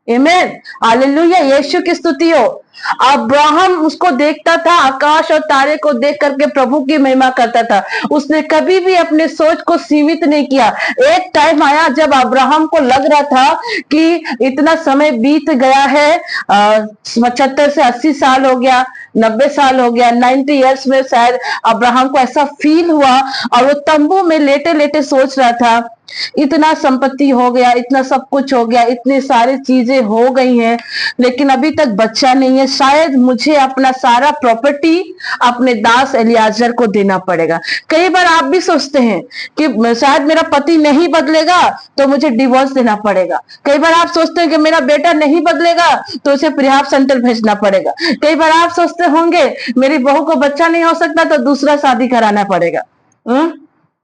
आमीन, हालेलुया, यीशु की स्तुति हो। अब्राहम उसको देखता था, आकाश और तारे को देख करके प्रभु की महिमा करता था। उसने कभी भी अपने सोच को सीमित नहीं किया। एक टाइम आया जब अब्राहम को लग रहा था कि इतना समय बीत गया है, 75 से 80 साल हो गया, 90 साल हो गया, 90 इयर्स में शायद अब्राहम को ऐसा फील हुआ और वो तंबू में लेटे लेटे सोच रहा था, इतना संपत्ति हो गया, इतना सब कुछ हो गया, इतनी सारी चीजें हो गई हैं, लेकिन अभी तक बच्चा नहीं है। शायद मुझे अपना सारा प्रॉपर्टी अपने दास एलियाजर को देना पड़ेगा। कई बार आप भी सोचते हैं कि शायद मेरा पति नहीं बदलेगा तो मुझे डिवोर्स देना पड़ेगा। कई बार आप सोचते हैं कि मेरा बेटा नहीं बदलेगा तो उसे प्रिहाब सेंटर भेजना पड़ेगा। कई बार आप सोचते होंगे मेरी बहू को बच्चा नहीं हो सकता तो दूसरा शादी कराना पड़ेगा।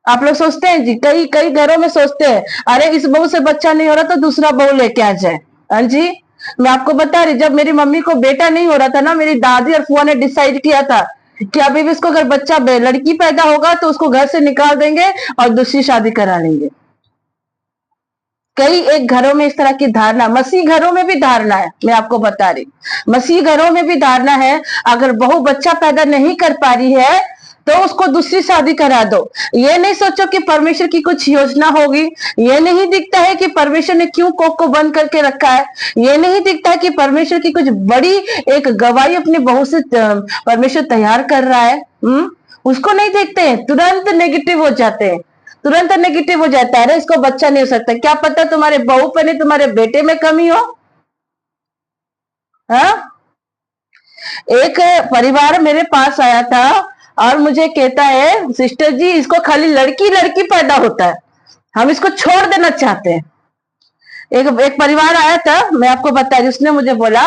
आप लोग सोचते हैं जी, कई घरों में सोचते हैं अरे इस बहू से बच्चा नहीं हो रहा तो दूसरा बहू लेके आ जाए। हाँ जी, मैं आपको बता रही, जब मेरी मम्मी को बेटा नहीं हो रहा था ना, मेरी दादी और फुआ ने डिसाइड किया था कि अभी भी इसको अगर बच्चा लड़की पैदा होगा तो उसको घर से निकाल देंगे और दूसरी शादी करा लेंगे। कई एक घरों में इस तरह की धारणा, मसीह घरों में भी धारणा है, मैं आपको बता रही, मसीह घरों में भी धारणा है अगर बहू बच्चा पैदा नहीं कर पा रही है तो उसको दूसरी शादी करा दो। ये नहीं सोचो कि परमेश्वर की कुछ योजना होगी, ये नहीं दिखता है कि परमेश्वर ने क्यों कोख को बंद करके रखा है, ये नहीं दिखता है कि परमेश्वर की कुछ बड़ी एक गवाही अपनी बहू से परमेश्वर तैयार कर रहा है। उसको नहीं देखते हैं, तुरंत नेगेटिव हो जाते हैं, तुरंत नेगेटिव हो जाता है, अरे इसको बच्चा नहीं हो सकता, क्या पता तुम्हारे बहू पे नहीं तुम्हारे बेटे में कमी हो। एक परिवार मेरे पास आया था और मुझे कहता है सिस्टर जी इसको खाली लड़की लड़की पैदा होता है, हम इसको छोड़ देना चाहते हैं। एक परिवार आया था, मैं आपको बता रही, उसने मुझे बोला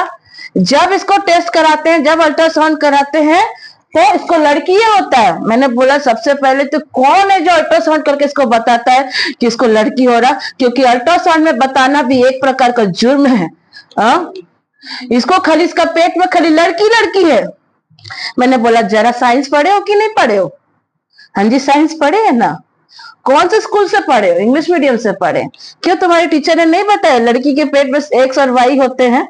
जब इसको टेस्ट कराते हैं, जब अल्ट्रासाउंड कराते हैं तो इसको लड़की ही होता है। मैंने बोला सबसे पहले तो कौन है जो अल्ट्रासाउंड करके इसको बताता है कि इसको लड़की हो रहा, क्योंकि अल्ट्रासाउंड में बताना भी एक प्रकार का जुर्म है। इसको खाली इसका पेट में खाली लड़की लड़की है। मैंने बोला जरा साइंस पढ़े हो कि नहीं पढ़े हो? हाँ जी साइंस पढ़े है ना। कौन से स्कूल से पढ़े हो? इंग्लिश मीडियम से पढ़े। क्यों तुम्हारे टीचर ने नहीं बताया लड़की के पेट में एक्स और वाई होते हैं?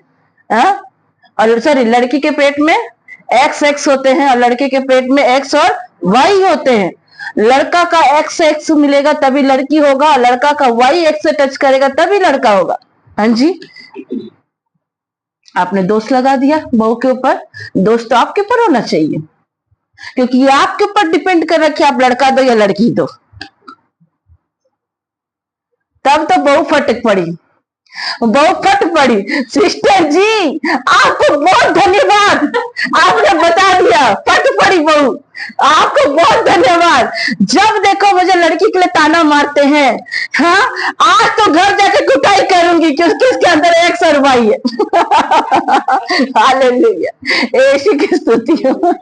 और सॉरी, लड़की के पेट में एक्स होते हैं और लड़के के पेट में एक्स और वाई होते हैं। लड़का का एक्स मिलेगा तभी लड़की होगा, और लड़का का वाई एक्स से टच करेगा तभी लड़का होगा। हाँ जी, आपने दोष लगा दिया बहू के ऊपर। दोष तो आपके ऊपर होना चाहिए, क्योंकि ये आपके ऊपर डिपेंड कर रखी, आप लड़का दो या लड़की दो। तब तो बहू फटक पड़ी, बहुत फट पड़ी। सिस्टर जी आपको बहुत धन्यवाद, आपने बता दिया, फट पड़ी बहू, आपको बहुत धन्यवाद। जब देखो मुझे लड़की के लिए ताना मारते हैं, हाँ आज तो घर जाके कुटाई करूंगी क्योंकि इसके अंदर एक सरवाई है। हालेलुया, यीशु की स्तुति हो।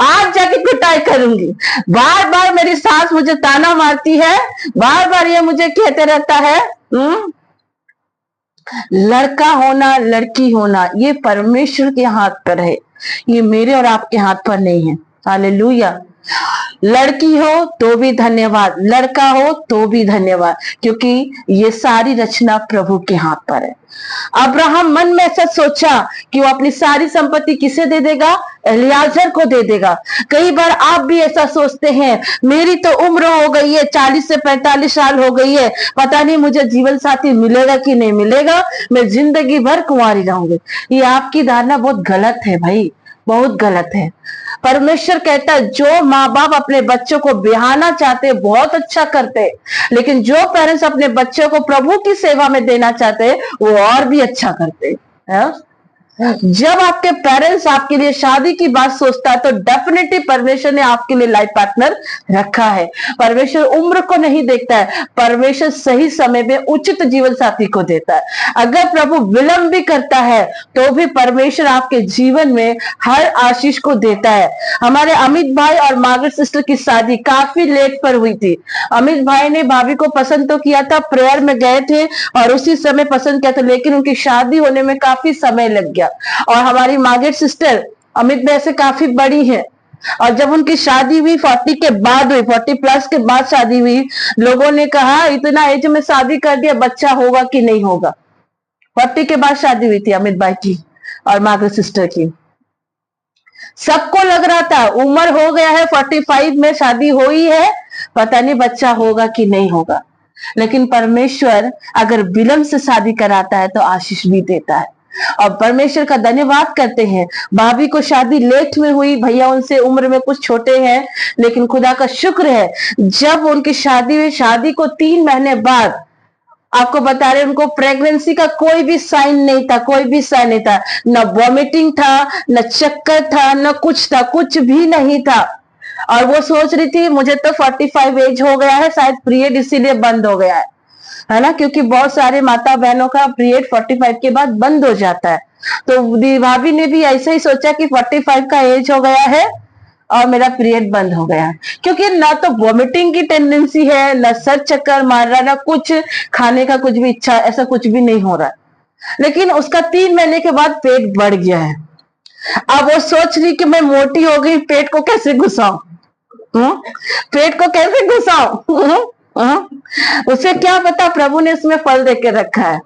आज जाके कुटाई करूंगी। बार बार मेरी सास मुझे ताना मारती है, बार बार ये मुझे कहते रहता है। लड़का होना लड़की होना ये परमेश्वर के हाथ पर है, ये मेरे और आपके हाथ पर नहीं है। हालेलुया। लड़की हो तो भी धन्यवाद, लड़का हो तो भी धन्यवाद, क्योंकि ये सारी रचना प्रभु के हाथ पर है। अब्राहम मन में ऐसा सोचा कि वो अपनी सारी संपत्ति किसे दे देगा? एलियाजर को दे देगा। कई बार आप भी ऐसा सोचते हैं, मेरी तो उम्र हो गई है, 40 से 45 साल हो गई है, पता नहीं मुझे जीवन साथी मिलेगा कि नहीं मिलेगा, मैं जिंदगी भर कुंवारी रहूंगी। ये आपकी धारणा बहुत गलत है भाई, बहुत गलत है। परमेश्वर कहता है जो माँ बाप अपने बच्चों को ब्याहना चाहते बहुत अच्छा करते, लेकिन जो पेरेंट्स अपने बच्चों को प्रभु की सेवा में देना चाहते वो और भी अच्छा करते हैं। जब आपके पेरेंट्स आपके लिए शादी की बात सोचता है तो डेफिनेटली परमेश्वर ने आपके लिए लाइफ पार्टनर रखा है। परमेश्वर उम्र को नहीं देखता है, परमेश्वर सही समय में उचित जीवन साथी को देता है। अगर प्रभु विलंब भी करता है तो भी परमेश्वर आपके जीवन में हर आशीष को देता है। हमारे अमित भाई और मार्गरेट सिस्टर की शादी काफी लेट पर हुई थी। अमित भाई ने भाभी को पसंद तो किया था, प्रेयर में गए थे और उसी समय पसंद किया था, लेकिन उनकी शादी होने में काफी समय लग गया। और हमारी मार्गरेट सिस्टर अमित भाई से काफी बड़ी है, और जब उनकी शादी हुई 40 के बाद हुई, 40 प्लस के बाद शादी हुई, लोगों ने कहा इतना एज में शादी कर दिया, बच्चा होगा कि नहीं होगा। 40 के बाद शादी हुई थी अमित भाई की और मार्गरेट सिस्टर की। सबको लग रहा था उम्र हो गया है, 45 में शादी हुई है, पता नहीं बच्चा होगा कि नहीं होगा। लेकिन परमेश्वर अगर विलंब से शादी कराता है तो आशीष भी देता है, और परमेश्वर का धन्यवाद करते हैं। भाभी को शादी लेट में हुई, भैया उनसे उम्र में कुछ छोटे हैं, लेकिन खुदा का शुक्र है जब उनकी शादी हुई, शादी को 3 महीने बाद आपको बता रहे उनको प्रेगनेंसी का कोई भी साइन नहीं था, कोई भी साइन नहीं था, न वॉमिटिंग था, न चक्कर था, न कुछ था, कुछ भी नहीं था। और वो सोच रही थी मुझे तो 45 एज हो गया है, शायद पीरियड इसीलिए बंद हो गया है ना, क्योंकि बहुत सारे माता बहनों का पीरियड 45 के बाद बंद हो जाता है। तो भाभी ने भी ऐसे ही सोचा कि 45 का एज हो गया है और मेरा पीरियड बंद हो गया है, क्योंकि ना तो वॉमिटिंग की टेंडेंसी है, ना सर चक्कर मार रहा, ना कुछ खाने का कुछ भी इच्छा, ऐसा कुछ भी नहीं हो रहा। लेकिन उसका 3 महीने के बाद पेट बढ़ गया है। अब वो सोच रही कि मैं मोटी हो गई, पेट को कैसे घुसाऊं, पेट को कैसे घुसाऊं। उसे क्या पता प्रभु ने उसमें फल देके रखा है।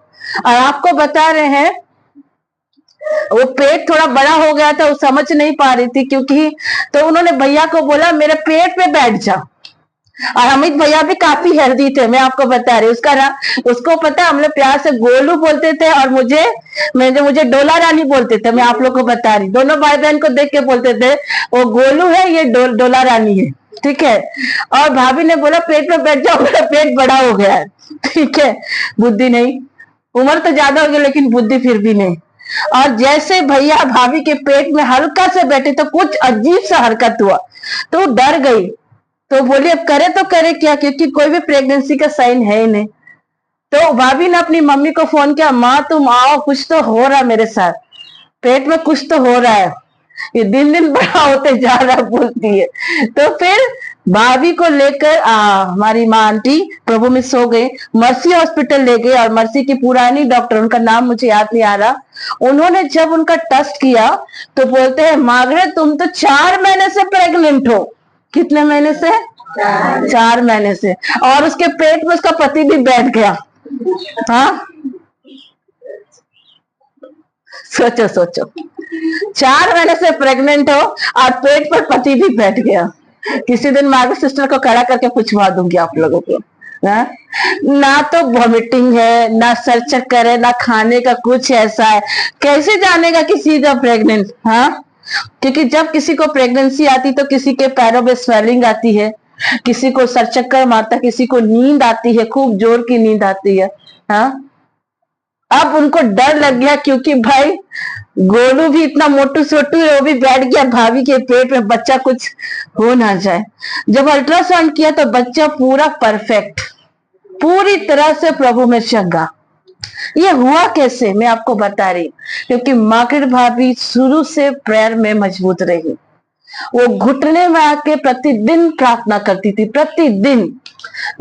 और आपको बता रहे हैं वो पेट थोड़ा बड़ा हो गया था, वो समझ नहीं पा रही थी, क्योंकि तो उन्होंने भैया को बोला मेरे पेट पे बैठ जा। और अमित भैया भी काफी हेल्दी थे, मैं आपको बता रही, उसको पता हम लोग प्यार से गोलू बोलते थे और मुझे डोला रानी बोलते थे। मैं आप लोग को बता रही, दोनों भाई बहन को देख के बोलते थे वो गोलू है, ये डोला रानी है, ठीक है। और भाभी ने बोला पेट में बैठ जाओ, मेरा पेट बड़ा हो गया है, ठीक है। बुद्धि नहीं, उम्र तो ज्यादा हो गई लेकिन बुद्धि फिर भी नहीं। और जैसे भैया भाभी के पेट में हल्का से बैठे तो कुछ अजीब सा हरकत हुआ, तो डर गई, तो बोली अब करे तो करे क्या, क्योंकि कोई भी प्रेगनेंसी का साइन है ही नहीं। तो भाभी ने अपनी मम्मी को फोन किया, माँ तुम आओ, कुछ तो हो रहा मेरे साथ, पेट में कुछ तो हो रहा है, ये दिन दिन बड़ा होते जा रहा बोलती है। तो फिर भाभी को लेकर हमारी माँ आंटी प्रभु में सो गए, मर्सी हॉस्पिटल ले गए, और मर्सी की पुरानी डॉक्टर, उनका नाम मुझे याद नहीं आ रहा, उन्होंने जब उनका टेस्ट किया तो बोलते हैं मार्गरेट तुम तो 4 महीने से प्रेग्नेंट हो। कितने महीने से? 4 महीने से। और उसके पेट में उसका पति भी बैठ गया। हाँ सोचो 4 महीने से प्रेग्नेंट हो और पेट पर पति भी बैठ गया। किसी दिन मार्गरेट सिस्टर को खड़ा करके पूछवा दूंगी आप लोगों को। हाँ? ना तो वॉमिटिंग है, ना सर चक्कर है, ना खाने का कुछ ऐसा है। कैसे जानेगा किसी का प्रेग्नेंट? हाँ, क्योंकि जब किसी को प्रेगनेंसी आती तो किसी के पैरों में स्वेलिंग आती है, किसी को सर चक्कर मारता, किसी को नींद आती है, खूब जोर की नींद आती है। हाँ, अब उनको डर लग गया क्योंकि भाई गोलू भी इतना मोटू सोटू है, वो भी बैठ गया भाभी के पेट में, बच्चा कुछ हो ना जाए। जब अल्ट्रासाउंड किया तो बच्चा पूरा परफेक्ट, पूरी तरह से प्रभु में चंगा। ये हुआ कैसे, मैं आपको बता रही, क्योंकि मार्केट भाभी शुरू से प्रेयर में मजबूत रही। वो घुटने में आके प्रतिदिन प्रार्थना करती थी, प्रतिदिन।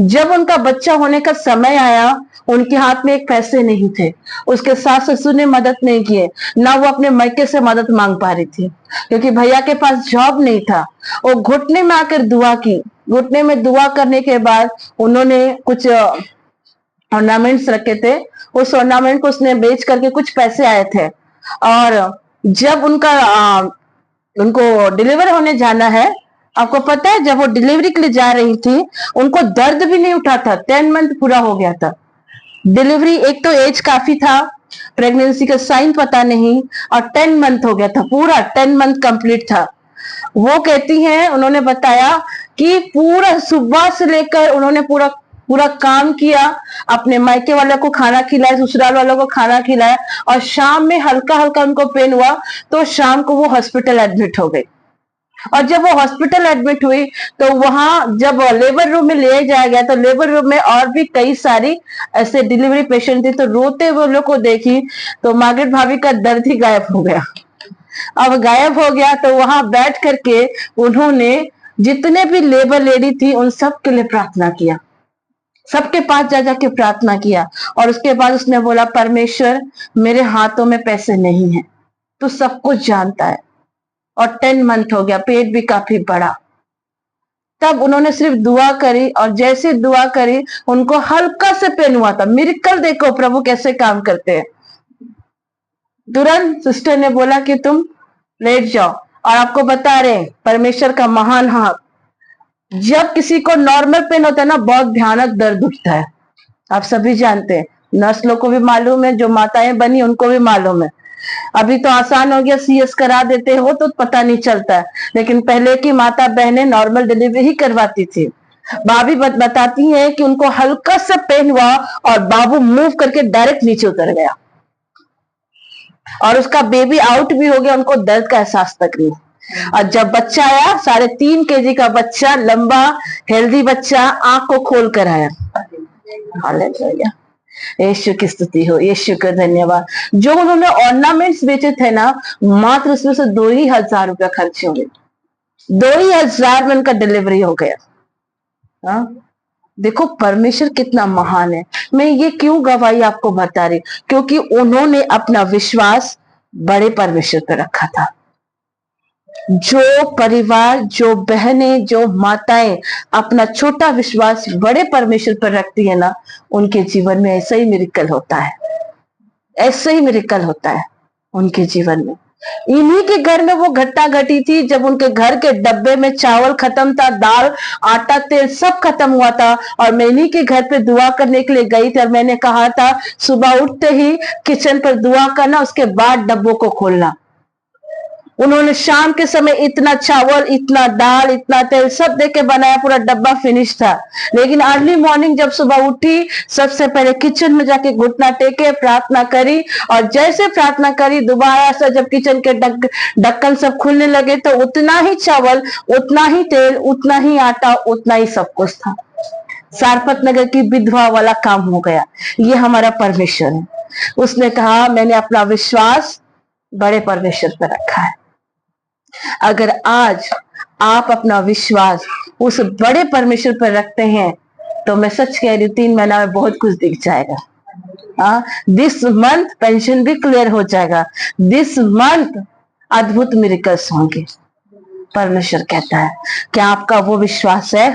जब उनका बच्चा होने का समय आया, उनके हाथ में एक पैसे नहीं थे, उसके सास ससुर ने मदद नहीं किए, ना वो अपने मायके से मदद मांग पा रही थी, क्योंकि भैया के पास जॉब नहीं था। वो घुटने में आकर दुआ की। घुटने में दुआ करने के बाद उन्होंने कुछ ऑर्नामेंट्स रखे थे, उस ऑर्नामेंट को उसने बेच करके कुछ पैसे आए थे। और जब उनको डिलीवर होने जाना है, आपको पता है, जब वो डिलीवरी के लिए जा रही थी, उनको दर्द भी नहीं उठा था। 10 मंथ पूरा हो गया था। डिलीवरी, एक तो एज काफी था, प्रेगनेंसी का साइन पता नहीं, और 10 मंथ हो गया था, पूरा 10 मंथ कंप्लीट था। वो कहती हैं, उन्होंने बताया कि पूरा सुबह से लेकर उन्होंने पूरा पूरा काम किया, अपने मायके वालों को खाना खिलाया, ससुराल वालों को खाना खिलाया, और शाम में हल्का हल्का उनको पेन हुआ तो शाम को वो हॉस्पिटल एडमिट हो गई। और जब वो हॉस्पिटल एडमिट हुई तो वहां जब लेबर रूम में ले जाया गया तो लेबर रूम में और भी कई सारी ऐसे डिलीवरी पेशेंट थी, तो रोते हुए लोग को देखी तो मार्गरेट भाभी का दर्द ही गायब हो गया। अब गायब हो गया तो वहां बैठ करके उन्होंने जितने भी लेबर लेडी थी उन सब के लिए प्रार्थना किया, सबके पास जा जाके प्रार्थना किया। और उसके बाद उसने बोला, परमेश्वर मेरे हाथों में पैसे नहीं है, तू सब कुछ जानता है। और 10 मंथ हो गया, पेट भी काफी बड़ा। तब उन्होंने सिर्फ दुआ करी, और जैसे दुआ करी उनको हल्का से पेन हुआ था। मिरेकल देखो प्रभु कैसे काम करते हैं। तुरंत सिस्टर ने बोला कि तुम लेट जाओ। और आपको बता रहे परमेश्वर का महान हाथ, जब किसी को नॉर्मल पेन होता है ना, बहुत भयानक दर्द उठता है, आप सभी जानते हैं, नर्स लोग को भी मालूम है, जो माताएं बनी उनको भी मालूम है। अभी तो आसान हो गया, सीएस करा देते हो तो पता नहीं चलता है, लेकिन पहले की माता बहनें नॉर्मल डिलीवरी ही करवाती थी। भाभी बताती हैं कि उनको हल्का सा पेन हुआ और बाबू मूव करके डायरेक्ट नीचे उतर गया, और उसका बेबी आउट भी हो गया, उनको दर्द का एहसास तक नहीं। और जब बच्चा आया, 3.5 kg का बच्चा, लंबा हेल्दी बच्चा, आंख को खोल कर आया। हालेलुया, यीशु की स्तुति हो, यीशु का धन्यवाद। जो उन्होंने ऑर्नामेंट्स बेचे थे ना, मात्र उसमें से 2,000 रुपया खर्च हो गए। 2,000 में उनका डिलीवरी हो गया। हाँ, देखो परमेश्वर कितना महान है। मैं ये क्यों गवाही आपको बता रही, क्योंकि उन्होंने अपना विश्वास बड़े परमेश्वर पर रखा था। जो परिवार, जो बहनें, जो माताएं अपना छोटा विश्वास बड़े परमेश्वर पर रखती है ना, उनके जीवन में ऐसा ही मिरेकल होता है, ऐसा ही मिरेकल होता है उनके जीवन में। इन्हीं के घर में वो घटना घटी थी जब उनके घर के डब्बे में चावल खत्म था, दाल, आटा, तेल सब खत्म हुआ था। और मैं इन्हीं के घर पे दुआ करने के लिए गई थी, और मैंने कहा था सुबह उठते ही किचन पर दुआ करना, उसके बाद डब्बों को खोलना। उन्होंने शाम के समय इतना चावल, इतना दाल, इतना तेल सब दे के बनाया, पूरा डब्बा फिनिश था। लेकिन अर्ली मॉर्निंग जब सुबह उठी, सबसे पहले किचन में जाके घुटना टेके प्रार्थना करी, और जैसे प्रार्थना करी दोबारा से जब किचन के ढक्कन सब खुलने लगे तो उतना ही चावल, उतना ही तेल, उतना ही आटा, उतना ही सब कुछ था। सारपत नगर की विधवा वाला काम हो गया। ये हमारा परमेश्वर है। उसने कहा मैंने अपना विश्वास बड़े परमेश्वर पर रखा है। अगर आज आप अपना विश्वास उस बड़े परमेश्वर पर रखते हैं तो मैं सच कह रही हूँ 3 महीना में बहुत कुछ दिख जाएगा। दिस मंथ पेंशन भी क्लियर हो जाएगा। दिस मंथ अद्भुत मिरेकल्स होंगे। परमेश्वर कहता है, क्या आपका वो विश्वास है?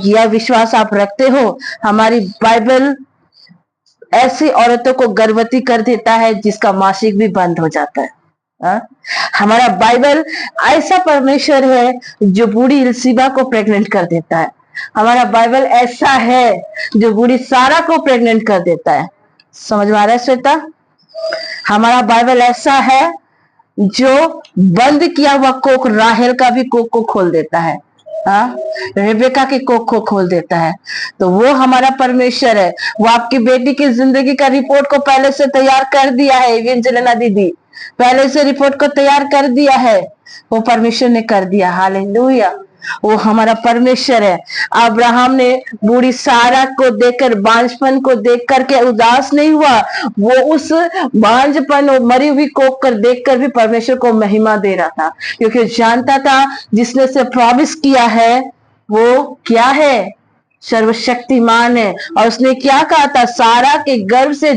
यह विश्वास आप रखते हो? हमारी बाइबल ऐसी औरतों को गर्भवती कर देता है जिसका मासिक भी बंद हो जाता है। हमारा बाइबल ऐसा परमेश्वर है जो बूढ़ी इल्सिबा को प्रेग्नेंट कर देता है। हमारा बाइबल ऐसा है जो बूढ़ी सारा को प्रेग्नेंट कर देता है। समझ में आ रहा है श्वेता? हमारा बाइबल ऐसा है जो बंद किया हुआ कोख राहेल का भी कोख को खोल देता है। हाँ, रेबेका के कोख को खोल देता है। तो वो हमारा परमेश्वर है। वो आपकी बेटी की जिंदगी का रिपोर्ट को पहले से तैयार कर दिया है। एवेंजेलिना दीदी, पहले से रिपोर्ट को तैयार कर दिया है। वो परमेश्वर ने कर दिया। हालेलुया, वो हमारा परमेश्वर है। अब्राहम ने बूढ़ी सारा को देखकर, बांझपन को देख करके उदास नहीं हुआ। वो उस बांझपन और मरी हुई कोख कर देखकर भी परमेश्वर को महिमा दे रहा था, क्योंकि जानता था जिसने से प्रॉमिस किया है वो क्या है, सर्वशक्तिमान है। और उसने क्या कहा था, सारा के गर्भ से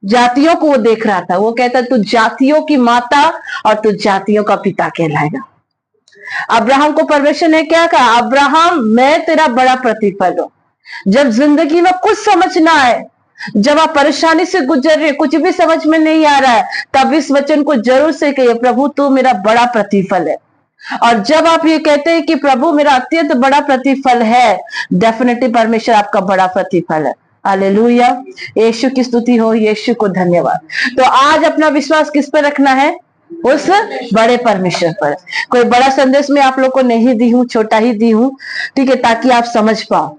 जातियों को वो देख रहा था। वो कहता तू जातियों की माता और तू जातियों का पिता कहलाएगा। अब्राहम को परमेश्वर ने क्या कहा, अब्राहम मैं तेरा बड़ा प्रतिफल हूं। जब जिंदगी में कुछ समझ ना आए, जब आप परेशानी से गुजर रहे, कुछ भी समझ में नहीं आ रहा है, तब इस वचन को जरूर से कहिए, प्रभु तू मेरा बड़ा प्रतिफल है। और जब आप ये कहते हैं कि प्रभु मेरा अत्यंत बड़ा प्रतिफल है, डेफिनेटली परमेश्वर आपका बड़ा प्रतिफल है। हालेलुया, यीशु की स्तुति हो, यीशु को धन्यवाद। तो आज अपना विश्वास किस पर रखना है, उस बड़े परमेश्वर पर। कोई बड़ा संदेश में आप लोग को नहीं दी हूं, छोटा ही दी हूं, ठीक है, ताकि आप समझ पाओ।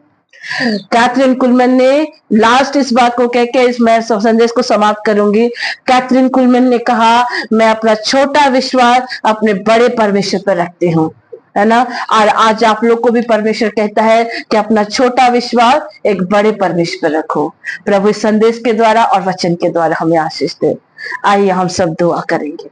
कैथरीन कुलमैन ने लास्ट इस बात को कह के इस मैं संदेश को समाप्त करूंगी। कैथरीन कुलमैन ने कहा, मैं अपना छोटा विश्वास अपने बड़े परमेश्वर पर रखती हूँ, है ना। और आज आप लोग को भी परमेश्वर कहता है कि अपना छोटा विश्वास एक बड़े परमेश्वर पर रखो। प्रभु इस संदेश के द्वारा और वचन के द्वारा हमें आशीष दे। आइए हम सब दुआ करेंगे।